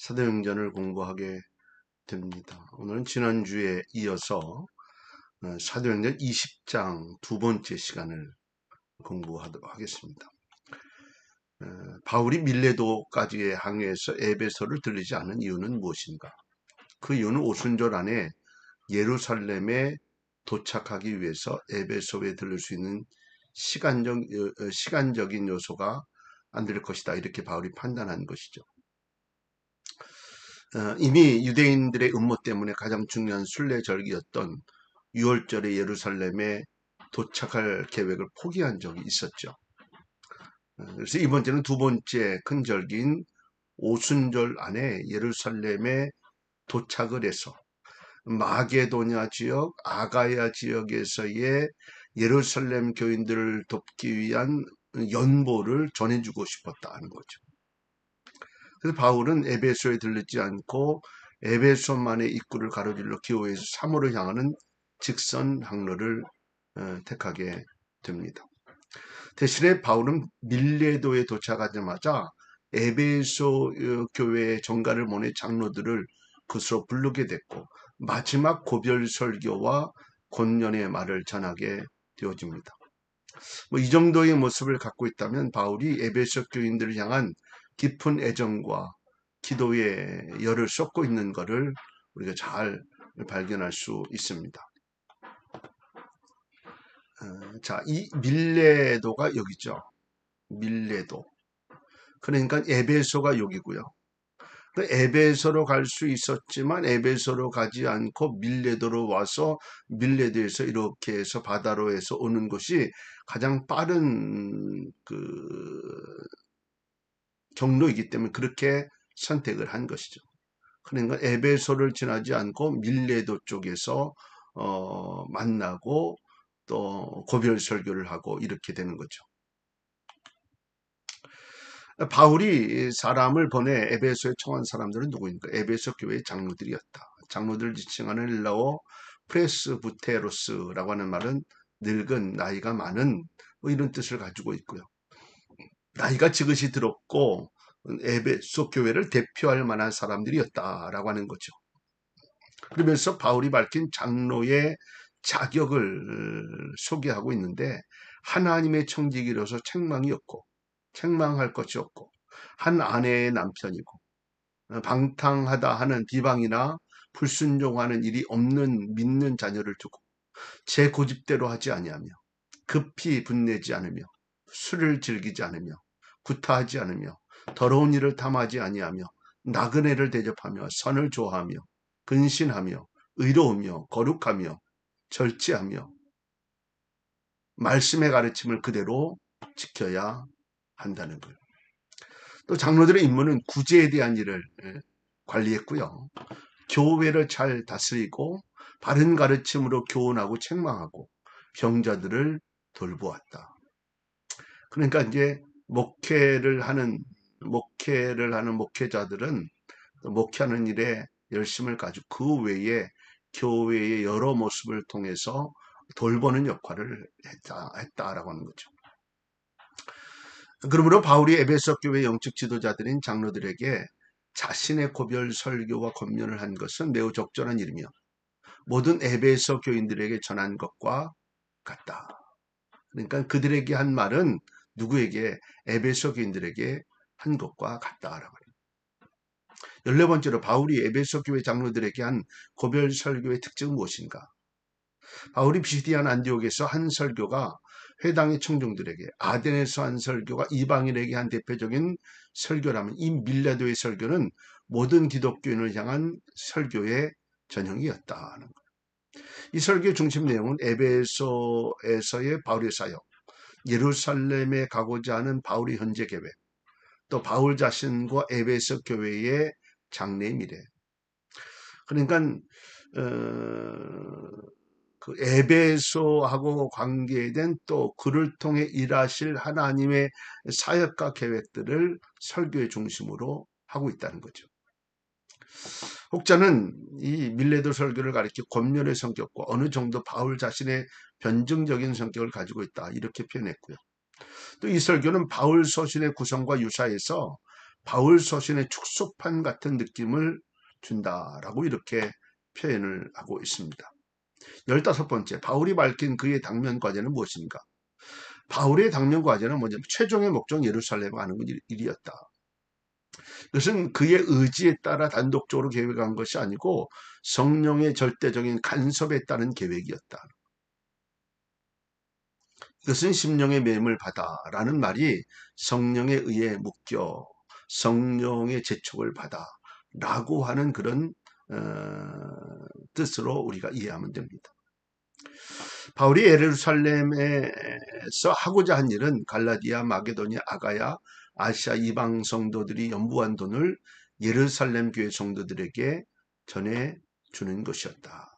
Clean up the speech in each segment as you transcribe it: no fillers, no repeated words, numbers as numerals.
사도행전을 공부하게 됩니다. 오늘은 지난주에 이어서 사도행전 20장 두 번째 시간을 공부하도록 하겠습니다. 바울이 밀레도까지의 항해에서 에베소를 들리지 않은 이유는 무엇인가? 그 이유는 오순절 안에 예루살렘에 도착하기 위해서 에베소에 들릴 수 있는 시간적인 요소가 안 될 것이다. 이렇게 바울이 판단한 것이죠. 이미 유대인들의 음모 때문에 가장 중요한 순례절기였던 6월절에 예루살렘에 도착할 계획을 포기한 적이 있었죠. 그래서 이번 주는 두 번째 큰 절기인 오순절 안에 예루살렘에 도착을 해서 마게도냐 지역, 아가야 지역에서의 예루살렘 교인들을 돕기 위한 연보를 전해주고 싶었다는 거죠. 그래서 바울은 에베소에 들르지 않고 에베소만의 입구를 가로질러 기호에서 사모를 향하는 직선 항로를 택하게 됩니다. 대신에 바울은 밀레도에 도착하자마자 에베소 교회의 정가를 보내 장로들을 그것으로 부르게 됐고 마지막 고별 설교와 권면의 말을 전하게 되어집니다. 이 정도의 모습을 갖고 있다면 바울이 에베소 교인들을 향한 깊은 애정과 기도의 열을 쏟고 있는 것을 우리가 잘 발견할 수 있습니다. 자, 이 밀레도가 여기죠. 밀레도. 그러니까 에베소가 여기고요. 에베소로 갈 수 있었지만 에베소로 가지 않고 밀레도로 와서 밀레도에서 이렇게 해서 바다로 해서 오는 것이 가장 빠른 경로이기 때문에 그렇게 선택을 한 것이죠. 그러니까 에베소를 지나지 않고 밀레도 쪽에서 만나고 또 고별 설교를 하고 이렇게 되는 거죠. 바울이 사람을 보내 에베소에 청한 사람들은 누구입니까? 에베소 교회의 장로들이었다. 장로들을 지칭하는 일라어 프레스부테로스라고 하는 말은 늙은, 나이가 많은 이런 뜻을 가지고 있고요. 나이가 지긋이 들었고 에베소 교회를 대표할 만한 사람들이었다라고 하는 거죠. 그러면서 바울이 밝힌 장로의 자격을 소개하고 있는데 하나님의 청지기로서 책망이 없고 책망할 것이 없고 한 아내의 남편이고 방탕하다 하는 비방이나 불순종하는 일이 없는 믿는 자녀를 두고 제 고집대로 하지 아니하며 급히 분내지 않으며 술을 즐기지 않으며 구타하지 않으며 더러운 일을 탐하지 아니하며 나그네를 대접하며 선을 좋아하며 근신하며 의로우며 거룩하며 절제하며 말씀의 가르침을 그대로 지켜야 한다는 거예요. 또 장로들의 임무는 구제에 대한 일을 관리했고요. 교회를 잘 다스리고 바른 가르침으로 교훈하고 책망하고 병자들을 돌보았다. 그러니까 이제 목회를 하는 목회자들은 목회하는 일에 열심을 가지고 그 외에 교회의 여러 모습을 통해서 돌보는 역할을 했다라고 하는 거죠. 그러므로 바울이 에베소 교회 영적 지도자들인 장로들에게 자신의 고별 설교와 권면을 한 것은 매우 적절한 일이며 모든 에베소 교인들에게 전한 것과 같다. 그러니까 그들에게 한 말은 누구에게? 에베소 교인들에게 한 것과 같다라고 합니다. 14번째로 바울이 에베소 교회 장로들에게 한 고별 설교의 특징은 무엇인가? 바울이 비시디안 안디옥에서 한 설교가 회당의 청중들에게, 아덴에서 한 설교가 이방인에게 한 대표적인 설교라면 이 밀레도의 설교는 모든 기독교인을 향한 설교의 전형이었다는 거예요. 이 설교의 중심 내용은 에베소에서의 바울의 사역, 예루살렘에 가고자 하는 바울의 현재 계획, 또 바울 자신과 에베소 교회의 장래의 미래. 그러니까 그 에베소하고 관계된 또 그를 통해 일하실 하나님의 사역과 계획들을 설교의 중심으로 하고 있다는 거죠. 혹자는 이 밀레도 설교를 가리켜 권면의 성격과 어느 정도 바울 자신의 변증적인 성격을 가지고 있다 이렇게 표현했고요. 또 이 설교는 바울 서신의 구성과 유사해서 바울 서신의 축소판 같은 느낌을 준다라고 이렇게 표현을 하고 있습니다. 15번째, 바울이 밝힌 그의 당면 과제는 무엇인가? 바울의 당면 과제는 뭐냐면 최종의 목적 예루살렘에 가는 일이었다. 그것은 그의 의지에 따라 단독적으로 계획한 것이 아니고 성령의 절대적인 간섭에 따른 계획이었다. 이것은 심령의 매임을 받아라는 말이 성령에 의해 묶여 성령의 재촉을 받아라고 하는 그런 뜻으로 우리가 이해하면 됩니다. 바울이 예루살렘에서 하고자 한 일은 갈라디아, 마게도니아, 아가야, 아시아 이방 성도들이 연부한 돈을 예루살렘 교회 성도들에게 전해주는 것이었다.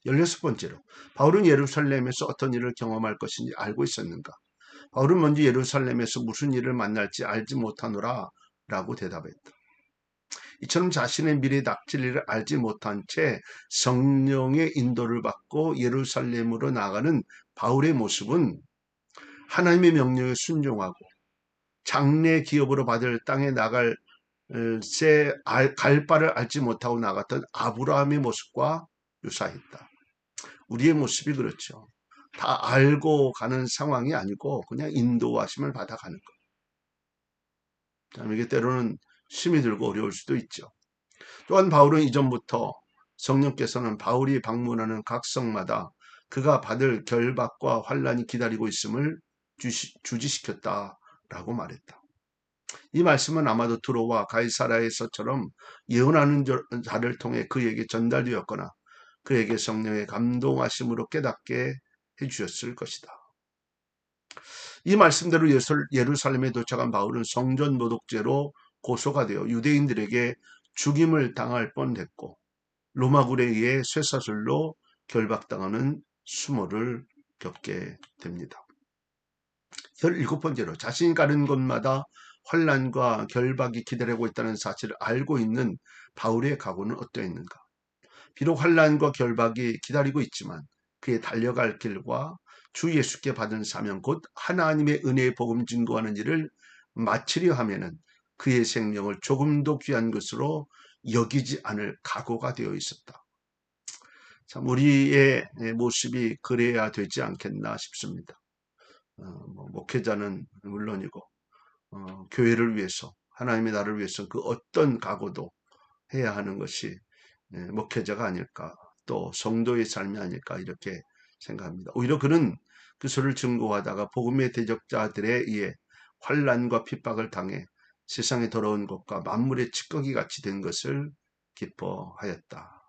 16번째로 바울은 예루살렘에서 어떤 일을 경험할 것인지 알고 있었는가? 바울은 먼저 예루살렘에서 무슨 일을 만날지 알지 못하노라 라고 대답했다. 이처럼 자신의 미래 닥칠 알지 못한 채 성령의 인도를 받고 예루살렘으로 나가는 바울의 모습은 하나님의 명령에 순종하고 장래 기업으로 받을 땅에 나갈 갈 바를 알지 못하고 나갔던 아브라함의 모습과 유사했다. 우리의 모습이 그렇죠. 다 알고 가는 상황이 아니고 그냥 인도하심을 받아가는 것. 이게 때로는 힘이 들고 어려울 수도 있죠. 또한 바울은 이전부터 성령께서는 바울이 방문하는 각 성마다 그가 받을 결박과 환란이 기다리고 있음을 주지시켰다라고 말했다. 이 말씀은 아마도 두로와 가이사라에서처럼 예언하는 자를 통해 그에게 전달되었거나 그에게 성령의 감동하심으로 깨닫게 해주셨을 것이다. 이 말씀대로 예루살렘에 도착한 바울은 성전 모독죄로 고소가 되어 유대인들에게 죽임을 당할 뻔했고 로마군에 의해 쇠사슬로 결박당하는 수모를 겪게 됩니다. 17번째로 자신이 가는 곳마다 환란과 결박이 기다리고 있다는 사실을 알고 있는 바울의 각오는 어떠했는가? 비록 환란과 결박이 기다리고 있지만 그의 달려갈 길과 주 예수께 받은 사명 곧 하나님의 은혜의 복음 증거하는 일을 마치려 하면은 그의 생명을 조금도 귀한 것으로 여기지 않을 각오가 되어 있었다. 참 우리의 모습이 그래야 되지 않겠나 싶습니다. 목회자는 물론이고 교회를 위해서 하나님의 나라를 위해서 그 어떤 각오도 해야 하는 것이 목회자가 아닐까 또 성도의 삶이 아닐까 이렇게 생각합니다. 오히려 그는 그것을 증거하다가 복음의 대적자들에 의해 환란과 핍박을 당해 세상의 더러운 것과 만물의 찌꺼기 같이 된 것을 기뻐하였다.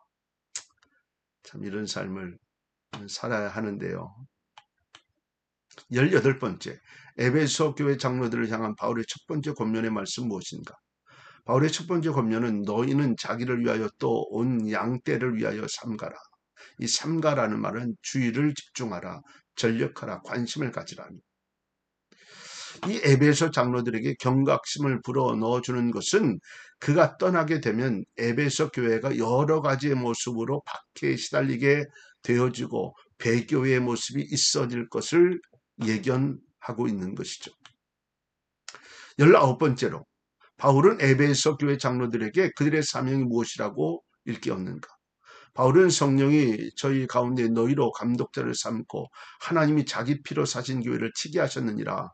참 이런 삶을 살아야 하는데요. 18번째, 에베소 교회 장로들을 향한 바울의 첫 번째 권면의 말씀 무엇인가? 바울의 첫 번째 권면은 너희는 자기를 위하여 또 온 양떼를 위하여 삼가라. 이 삼가라는 말은 주의를 집중하라, 전력하라, 관심을 가지라니. 이 에베소 장로들에게 경각심을 불어 넣어주는 것은 그가 떠나게 되면 에베소 교회가 여러 가지의 모습으로 박해에 시달리게 되어지고 배교의 모습이 있어질 것을 예견하고 있는 것이죠. 19번째로 바울은 에베소 교회 장로들에게 그들의 사명이 무엇이라고 일깨웠는가? 바울은 성령이 저희 가운데 너희로 감독자를 삼고 하나님이 자기 피로 사신 교회를 치게 하셨느니라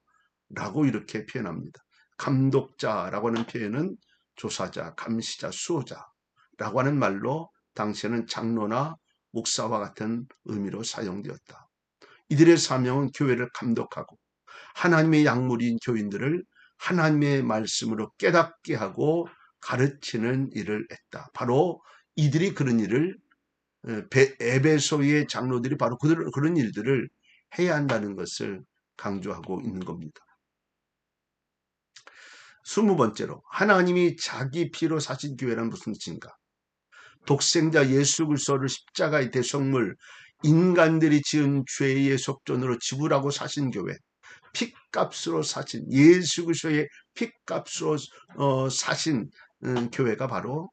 라고 이렇게 표현합니다. 감독자라고 하는 표현은 조사자, 감시자, 수호자라고 하는 말로 당시에는 장로나 목사와 같은 의미로 사용되었다. 이들의 사명은 교회를 감독하고 하나님의 약물인 교인들을 하나님의 말씀으로 깨닫게 하고 가르치는 일을 했다. 바로 이들이 그런 일을 에베소의 장로들이 바로 그런 일들을 해야 한다는 것을 강조하고 있는 겁니다. 20번째로 하나님이 자기 피로 사신 교회란 무슨 뜻인가? 독생자 예수 그리스도를 십자가의 대속물 인간들이 지은 죄의 속전으로 지불하고 사신 교회, 핏값으로 사신 예수 그리스도의 핏값으로 사신 교회가 바로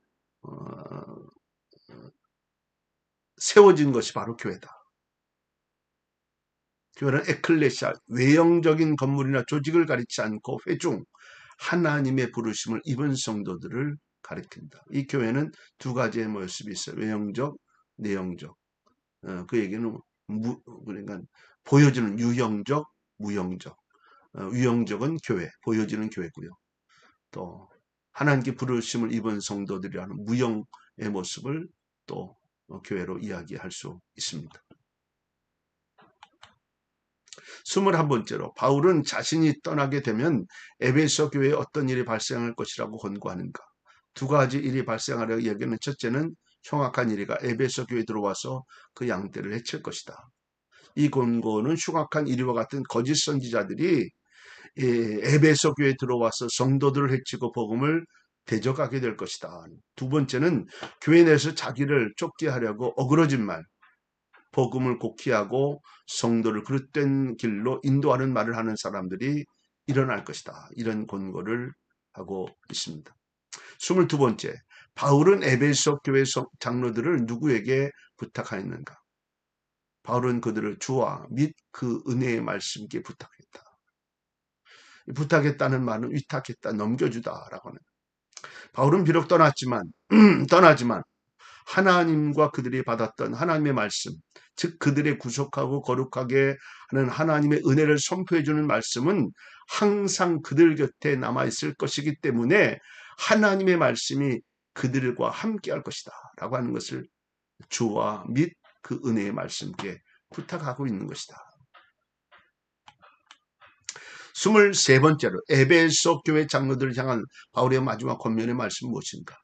세워진 것이 바로 교회다. 교회는 에클레시아, 외형적인 건물이나 조직을 가리지 않고 회중, 하나님의 부르심을 입은 성도들을 가리킨다. 이 교회는 두 가지의 모습이 있어요. 외형적, 내형적. 그 얘기는 그러니까 보여지는 유형적, 무형적. 유형적은 교회, 보여지는 교회고요. 또 하나님께 부르심을 입은 성도들이라는 무형의 모습을 또 교회로 이야기할 수 있습니다. 21번째로 바울은 자신이 떠나게 되면 에베소 교회에 어떤 일이 발생할 것이라고 권고하는가. 두 가지 일이 발생하려 여기는 첫째는 흉악한 일이가 에베소 교회에 들어와서 그 양떼를 해칠 것이다. 이 권고는 흉악한 일이와 같은 거짓 선지자들이 에베소 교회에 들어와서 성도들을 해치고 복음을 대적하게 될 것이다. 두 번째는 교회 내에서 자기를 쫓게 하려고 어그러진 말, 복음을 곡해하고 성도를 그릇된 길로 인도하는 말을 하는 사람들이 일어날 것이다. 이런 권고를 하고 있습니다. 22번째, 바울은 에베소 교회 장로들을 누구에게 부탁하였는가? 바울은 그들을 주와 및 그 은혜의 말씀께 부탁했다. 부탁했다는 말은 위탁했다, 넘겨주다라고 하는. 바울은 비록 떠나지만 하나님과 그들이 받았던 하나님의 말씀, 즉 그들의 구속하고 거룩하게 하는 하나님의 은혜를 선포해 주는 말씀은 항상 그들 곁에 남아있을 것이기 때문에 하나님의 말씀이 그들과 함께 할 것이다 라고 하는 것을 주와 및 그 은혜의 말씀께 부탁하고 있는 것이다. 23번째로 에베소 교회 장로들을 향한 바울의 마지막 권면의 말씀은 무엇인가?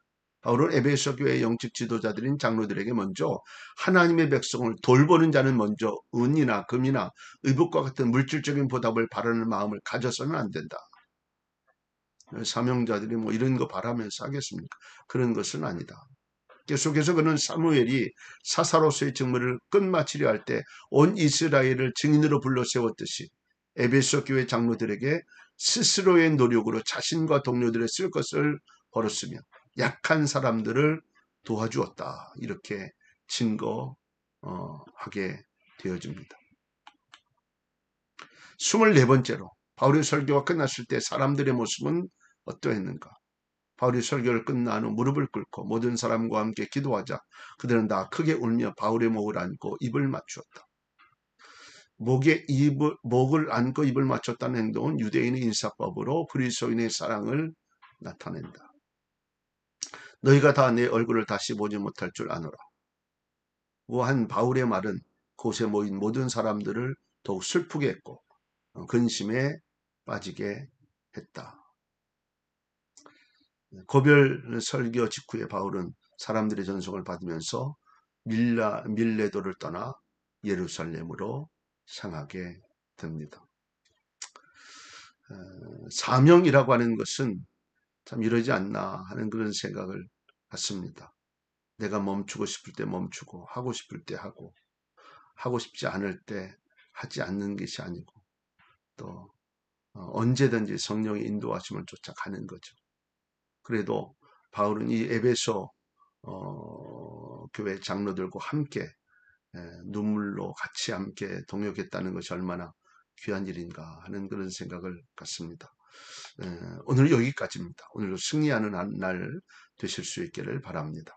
바울은 에베소 교회의 영적 지도자들인 장로들에게 먼저 하나님의 백성을 돌보는 자는 먼저 은이나 금이나 의복과 같은 물질적인 보답을 바라는 마음을 가져서는 안 된다. 사명자들이 뭐 이런 거 바라면서 하겠습니까? 그런 것은 아니다. 계속해서 그는 사무엘이 사사로서의 직무를 끝마치려 할 때 온 이스라엘을 증인으로 불러 세웠듯이 에베소 교회 장로들에게 스스로의 노력으로 자신과 동료들의 쓸 것을 벌었으며 약한 사람들을 도와주었다. 이렇게 증거하게 되어집니다. 24번째로 바울의 설교가 끝났을 때 사람들의 모습은 어떠했는가? 바울이 설교를 끝난 후 무릎을 꿇고 모든 사람과 함께 기도하자 그들은 다 크게 울며 바울의 목을 안고 입을 맞추었다. 목을 안고 입을 맞췄다는 행동은 유대인의 인사법으로 그리스도인의 사랑을 나타낸다. 너희가 다 내 얼굴을 다시 보지 못할 줄 아노라. 한 바울의 말은 곳에 모인 모든 사람들을 더욱 슬프게 했고 근심에 빠지게 했다. 고별 설교 직후에 바울은 사람들의 전송을 받으면서 밀레도를 떠나 예루살렘으로 향하게 됩니다. 사명이라고 하는 것은 참 이러지 않나 하는 그런 생각을 갖습니다. 내가 멈추고 싶을 때 멈추고 하고 싶을 때 하고 하고 싶지 않을 때 하지 않는 것이 아니고 또 언제든지 성령의 인도하심을 쫓아가는 거죠. 그래도 바울은 이 에베소 교회 장로들과 함께 눈물로 같이 함께 동역했다는 것이 얼마나 귀한 일인가 하는 그런 생각을 갖습니다. 오늘 여기까지입니다. 오늘도 승리하는 날 되실 수 있기를 바랍니다.